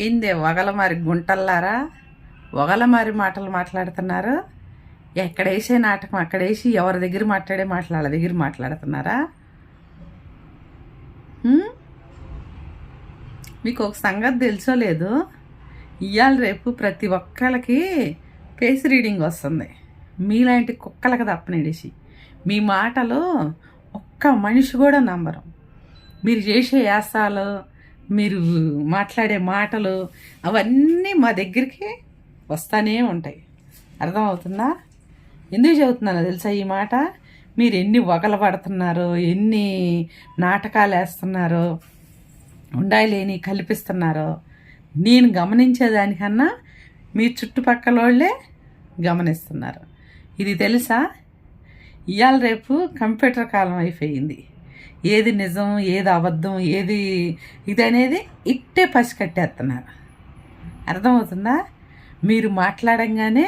ఏందే వగలమారి గుంటల్లారా, వగలమారి మాటలు మాట్లాడుతున్నారు. ఎక్కడేసే నాటకం అక్కడేసి ఎవరి దగ్గర మాట్లాడే మాటలు వాళ్ళ దగ్గర మాట్లాడుతున్నారా? మీకు ఒక సంగతి తెలుసో లేదు, ఇవాళ రేపు ప్రతి ఒక్కళ్ళకి ఫేస్ రీడింగ్ వస్తుంది. మీలాంటి కుక్కలకు తప్పనిడిసి మీ మాటలు ఒక్క మనిషి కూడా నమ్మరు. మీరు చేసే యాసాలు, మీరు మాట్లాడే మాటలు అవన్నీ మా దగ్గరికి వస్తానే ఉంటాయి. అర్థమవుతుందా? ఎందుకు చెబుతున్నానో తెలుసా ఈ మాట? మీరు ఎన్ని వగల పడుతున్నారో, ఎన్ని నాటకాలు వేస్తున్నారో, ఉండాలేని కల్పిస్తున్నారో నేను గమనించేదానికన్నా మీ చుట్టుపక్కల వాళ్ళే గమనిస్తున్నారు. ఇది తెలుసా? ఇవాళ రేపు కంప్యూటర్ కాలం అయిపోయింది. ఏది నిజం, ఏది అబద్ధం, ఏది ఇది అనేది ఇట్టే పసికట్టేస్తున్నారు. అర్థమవుతుందా? మీరు మాట్లాడంగానే